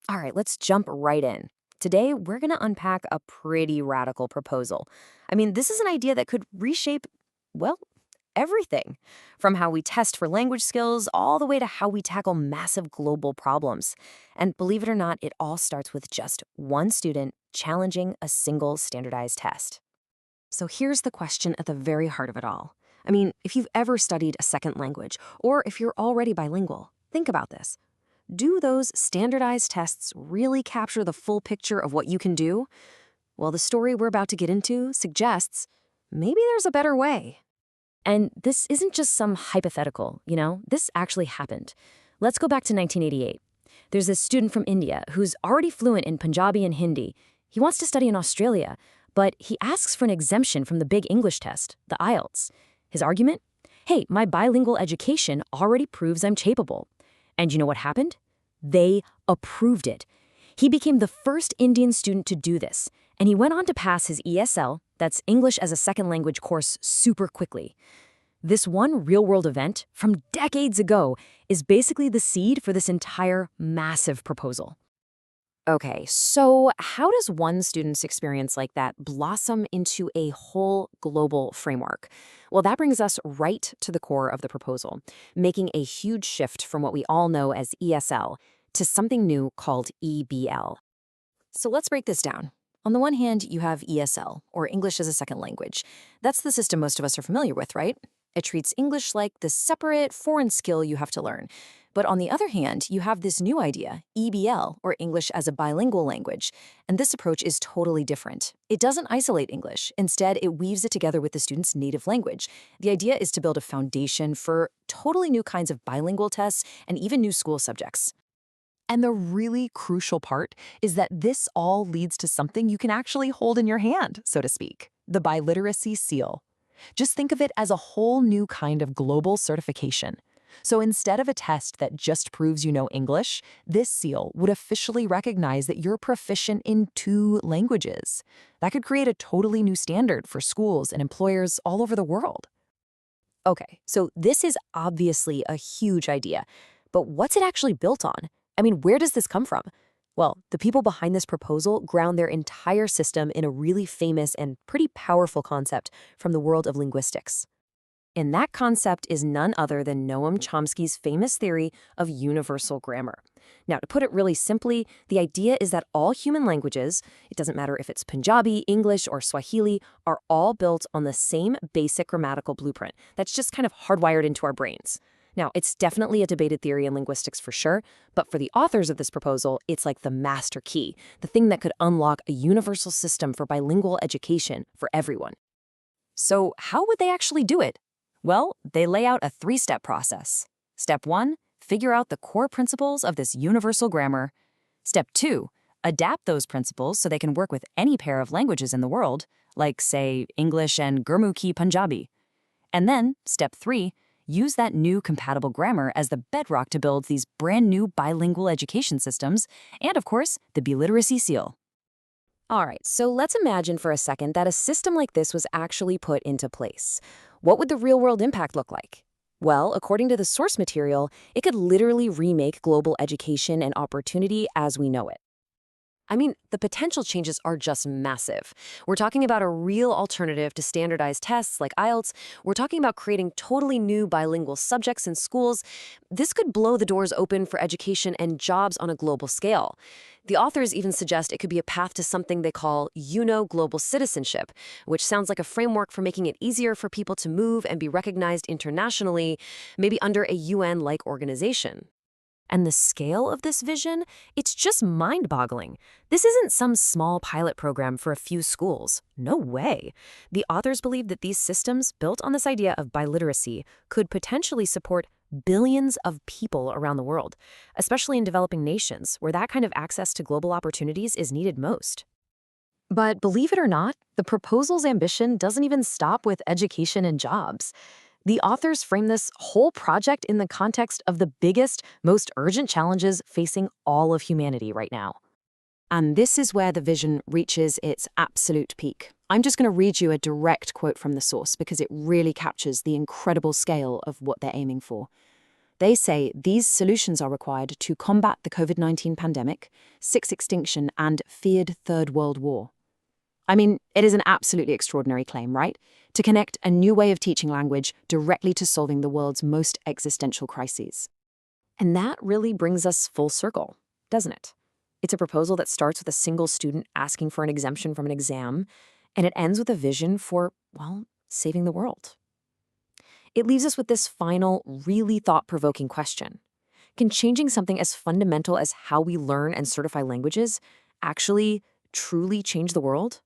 All right, let's jump right in. Today, we're going to unpack a pretty radical proposal. I mean, this is an idea that could reshape, well, everything from how we test for language skills all the way to how we tackle massive global problems. And believe it or not, it all starts with just one student challenging a single standardized test. So here's the question at the very heart of it all. I mean, if you've ever studied a second language, or if you're already bilingual, think about this. Do those standardized tests really capture the full picture of what you can do? Well, the story we're about to get into suggests maybe there's a better way. And this isn't just some hypothetical, this actually happened. Let's go back to 1988. There's this student from India who's already fluent in Punjabi and Hindi. He wants to study in Australia, but he asks for an exemption from the big English test, the IELTS. His argument? Hey, my bilingual education already proves I'm capable. And you know what happened? They approved it. He became the first Indian student to do this, and he went on to pass his ESL, that's English as a Second Language course, super quickly. This one real-world event from decades ago is basically the seed for this entire massive proposal. Okay, so how does one student's experience like that blossom into a whole global framework? Well, that brings us right to the core of the proposal, making a huge shift from what we all know as ESL to something new called EBL. So let's break this down. On the one hand, you have ESL, or English as a Second Language. That's the system most of us are familiar with, right? It treats English like this separate foreign skill you have to learn. But on the other hand, you have this new idea, EBL, or English as a Bilingual Language. And this approach is totally different. It doesn't isolate English. Instead, it weaves it together with the student's native language. The idea is to build a foundation for totally new kinds of bilingual tests and even new school subjects. And the really crucial part is that this all leads to something you can actually hold in your hand, so to speak, the Biliteracy seal. Just think of it as a whole new kind of global certification. So instead of a test that just proves you know English, this seal would officially recognize that you're proficient in 2 languages. That could create a totally new standard for schools and employers all over the world. Okay, so this is obviously a huge idea, but what's it actually built on? I mean, where does this come from? Well, the people behind this proposal ground their entire system in a really famous and pretty powerful concept from the world of linguistics. And that concept is none other than Noam Chomsky's famous theory of universal grammar. Now, to put it really simply, the idea is that all human languages, it doesn't matter if it's Punjabi, English, or Swahili, are all built on the same basic grammatical blueprint that's just kind of hardwired into our brains. Now, it's definitely a debated theory in linguistics for sure, but for the authors of this proposal, it's like the master key, the thing that could unlock a universal system for bilingual education for everyone. So how would they actually do it? Well, they lay out a 3-step process. Step 1, figure out the core principles of this universal grammar. Step 2, adapt those principles so they can work with any pair of languages in the world, like, say, English and Gurmukhi Punjabi. And then, step 3, use that new compatible grammar as the bedrock to build these brand new bilingual education systems, and of course, the Biliteracy seal. All right, so let's imagine for a second that a system like this was actually put into place. What would the real-world impact look like? Well, according to the source material, it could literally remake global education and opportunity as we know it. I mean, the potential changes are just massive. We're talking about a real alternative to standardized tests like IELTS. We're talking about creating totally new bilingual subjects in schools. This could blow the doors open for education and jobs on a global scale. The authors even suggest it could be a path to something they call global citizenship, which sounds like a framework for making it easier for people to move and be recognized internationally, maybe under a UN-like organization. And the scale of this vision, it's just mind-boggling. This isn't some small pilot program for a few schools. No way. The authors believe that these systems, built on this idea of biliteracy, could potentially support billions of people around the world, especially in developing nations where that kind of access to global opportunities is needed most. But believe it or not, the proposal's ambition doesn't even stop with education and jobs. The authors frame this whole project in the context of the biggest, most urgent challenges facing all of humanity right now. And this is where the vision reaches its absolute peak. I'm just going to read you a direct quote from the source because it really captures the incredible scale of what they're aiming for. They say these solutions are required to combat the COVID-19 pandemic, sixth extinction, and feared Third World War. I mean, it is an absolutely extraordinary claim, right? To connect a new way of teaching language directly to solving the world's most existential crises. And that really brings us full circle, doesn't it? It's a proposal that starts with a single student asking for an exemption from an exam, and it ends with a vision for, well, saving the world. It leaves us with this final, really thought-provoking question. Can changing something as fundamental as how we learn and certify languages actually, truly change the world?